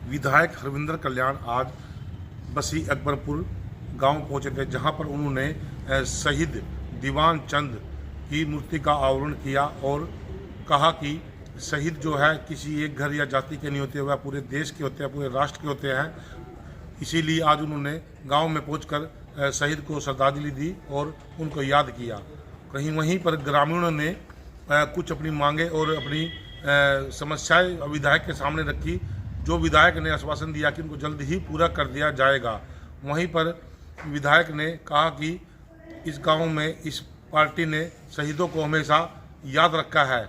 विधायक हरविंदर कल्याण आज बसी अकबरपुर गांव पहुंचे थे, जहां पर उन्होंने शहीद दीवान चंद की मूर्ति का अनावरण किया और कहा कि शहीद जो है किसी एक घर या जाति के नहीं होते, वह पूरे देश के होते हैं, पूरे राष्ट्र के होते हैं। इसीलिए आज उन्होंने गांव में पहुंचकर शहीद को श्रद्धांजलि दी और उनको याद किया। कहीं वहीं पर ग्रामीणों ने कुछ अपनी मांगे और अपनी समस्याएं विधायक के सामने रखी, जो विधायक ने आश्वासन दिया कि उनको जल्द ही पूरा कर दिया जाएगा। वहीं पर विधायक ने कहा कि इस गांव में इस पार्टी ने शहीदों को हमेशा याद रखा है।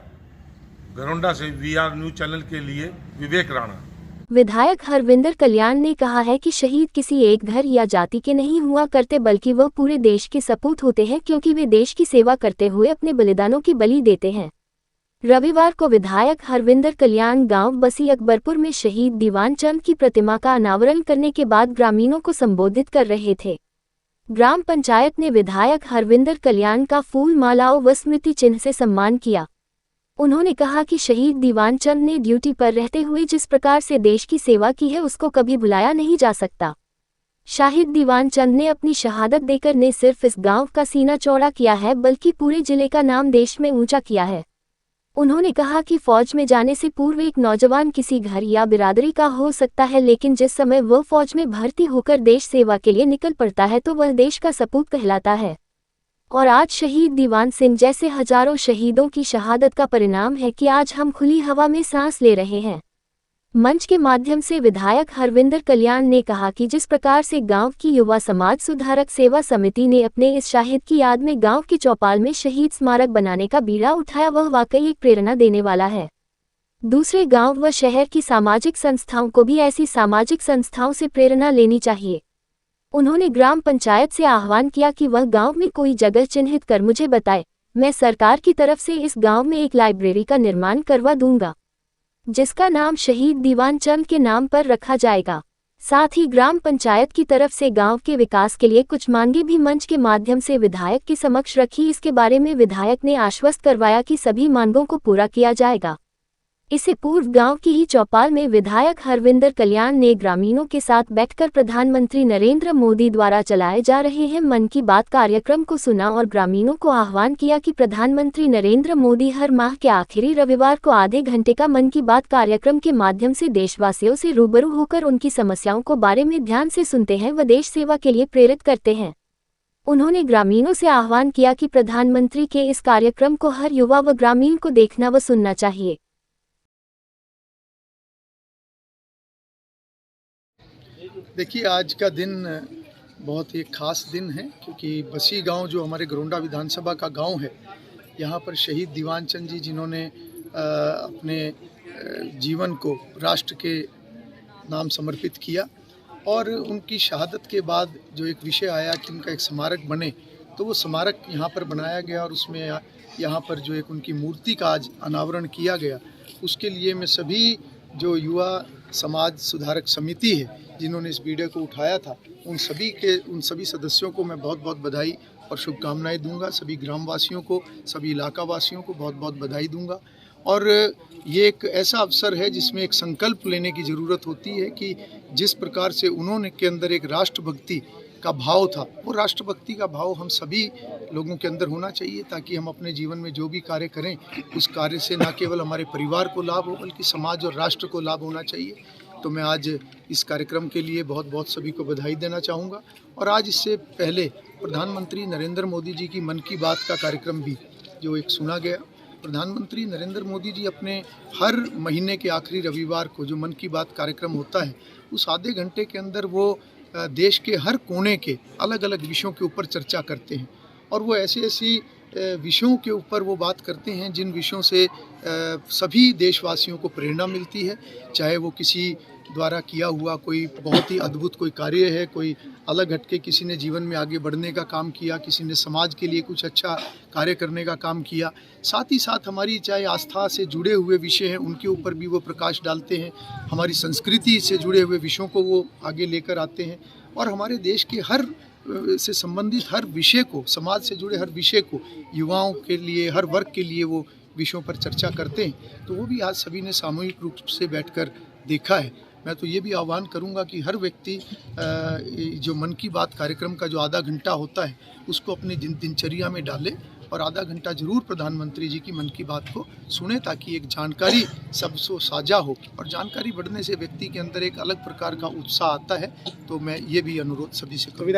घरौंडा से वीआर न्यूज चैनल के लिए विवेक राणा। विधायक हरविंदर कल्याण ने कहा है कि शहीद किसी एक घर या जाति के नहीं हुआ करते, बल्कि वह पूरे देश के सपूत होते हैं, क्योंकि वे देश की सेवा करते हुए अपने बलिदानों की बलि देते हैं। रविवार को विधायक हरविंदर कल्याण गांव बसी अकबरपुर में शहीद दीवान चंद की प्रतिमा का अनावरण करने के बाद ग्रामीणों को संबोधित कर रहे थे। ग्राम पंचायत ने विधायक हरविंदर कल्याण का फूल मालाओं व स्मृति चिन्ह से सम्मान किया। उन्होंने कहा कि शहीद दीवान चंद ने ड्यूटी पर रहते हुए जिस प्रकार से देश की सेवा की है, उसको कभी भुलाया नहीं जा सकता। शहीद दीवान चंद ने अपनी शहादत देकर न सिर्फ इस गांव का सीना चौड़ा किया है, बल्कि पूरे जिले का नाम देश में ऊंचा किया है। उन्होंने कहा कि फौज में जाने से पूर्व एक नौजवान किसी घर या बिरादरी का हो सकता है, लेकिन जिस समय वह फौज में भर्ती होकर देश सेवा के लिए निकल पड़ता है तो वह देश का सपूत कहलाता है। और आज शहीद दीवान सिंह जैसे हजारों शहीदों की शहादत का परिणाम है कि आज हम खुली हवा में सांस ले रहे हैं। मंच के माध्यम से विधायक हरविंदर कल्याण ने कहा कि जिस प्रकार से गांव की युवा समाज सुधारक सेवा समिति ने अपने इस शाहिद की याद में गांव की चौपाल में शहीद स्मारक बनाने का बीड़ा उठाया, वह वाकई एक प्रेरणा देने वाला है। दूसरे गांव व शहर की सामाजिक संस्थाओं को भी ऐसी सामाजिक संस्थाओं से प्रेरणा लेनी चाहिए। उन्होंने ग्राम पंचायत से आह्वान किया कि वह गांव में कोई जगह चिन्हित कर मुझे बताए, मैं सरकार की तरफ से इस गांव में एक लाइब्रेरी का निर्माण करवा दूंगा, जिसका नाम शहीद दीवान चंद के नाम पर रखा जाएगा। साथ ही ग्राम पंचायत की तरफ से गांव के विकास के लिए कुछ मांगे भी मंच के माध्यम से विधायक के समक्ष रखी। इसके बारे में विधायक ने आश्वस्त करवाया कि सभी मांगों को पूरा किया जाएगा। इससे पूर्व गांव की ही चौपाल में विधायक हरविंदर कल्याण ने ग्रामीणों के साथ बैठकर प्रधानमंत्री नरेंद्र मोदी द्वारा चलाए जा रहे हैं मन की बात कार्यक्रम को सुना और ग्रामीणों को आह्वान किया कि प्रधानमंत्री नरेंद्र मोदी हर माह के आखिरी रविवार को आधे घंटे का मन की बात कार्यक्रम के माध्यम से देशवासियों से रूबरू होकर उनकी समस्याओं को बारे में ध्यान से सुनते हैं व देश सेवा के लिए प्रेरित करते हैं। उन्होंने ग्रामीणों से आह्वान किया कि प्रधानमंत्री के इस कार्यक्रम को हर युवा व ग्रामीण को देखना व सुनना चाहिए। देखिए, आज का दिन बहुत ही खास दिन है, क्योंकि बसी गांव जो हमारे घरौंडा विधानसभा का गांव है, यहाँ पर शहीद दीवान चंद जी जिन्होंने अपने जीवन को राष्ट्र के नाम समर्पित किया और उनकी शहादत के बाद जो एक विषय आया कि उनका एक स्मारक बने, तो वो स्मारक यहाँ पर बनाया गया और उसमें यहाँ पर जो एक उनकी मूर्ति का आज अनावरण किया गया। उसके लिए मैं सभी जो युवा समाज सुधारक समिति है जिन्होंने इस वीडियो को उठाया था, उन सभी सदस्यों को मैं बहुत बहुत बधाई और शुभकामनाएं दूंगा। सभी ग्रामवासियों को, सभी इलाका वासियों को बहुत बहुत बधाई दूंगा। और ये एक ऐसा अवसर है जिसमें एक संकल्प लेने की ज़रूरत होती है कि जिस प्रकार से उन्होंने के अंदर एक राष्ट्रभक्ति का भाव था, वो राष्ट्रभक्ति का भाव हम सभी लोगों के अंदर होना चाहिए, ताकि हम अपने जीवन में जो भी कार्य करें उस कार्य से न केवल हमारे परिवार को लाभ हो, बल्कि समाज और राष्ट्र को लाभ होना चाहिए। तो मैं आज इस कार्यक्रम के लिए बहुत बहुत सभी को बधाई देना चाहूँगा। और आज इससे पहले प्रधानमंत्री नरेंद्र मोदी जी की मन की बात का कार्यक्रम भी जो एक सुना गया। प्रधानमंत्री नरेंद्र मोदी जी अपने हर महीने के आखिरी रविवार को जो मन की बात कार्यक्रम होता है, उस आधे घंटे के अंदर वो देश के हर कोने के अलग अलग विषयों के ऊपर चर्चा करते हैं और वो ऐसी विषयों के ऊपर वो बात करते हैं जिन विषयों से सभी देशवासियों को प्रेरणा मिलती है। चाहे वो किसी द्वारा किया हुआ कोई बहुत ही अद्भुत कोई कार्य है, कोई अलग हटके किसी ने जीवन में आगे बढ़ने का काम किया, किसी ने समाज के लिए कुछ अच्छा कार्य करने का काम किया। साथ ही साथ हमारी चाहे आस्था से जुड़े हुए विषय हैं, उनके ऊपर भी वो प्रकाश डालते हैं। हमारी संस्कृति से जुड़े हुए विषयों को वो आगे लेकर आते हैं और हमारे देश के हर से संबंधित हर विषय को, समाज से जुड़े हर विषय को युवाओं के लिए, हर वर्ग के लिए वो विषयों पर चर्चा करते हैं। तो वो भी आज सभी ने सामूहिक रूप से बैठकर देखा है। मैं तो ये भी आह्वान करूंगा कि हर व्यक्ति जो मन की बात कार्यक्रम का जो आधा घंटा होता है उसको अपनी दिनचर्या में डाले और आधा घंटा जरूर प्रधानमंत्री जी की मन की बात को सुने, ताकि एक जानकारी सबसे साझा हो। और जानकारी बढ़ने से व्यक्ति के अंदर एक अलग प्रकार का उत्साह आता है। तो मैं ये भी अनुरोध सभी से करूँगा।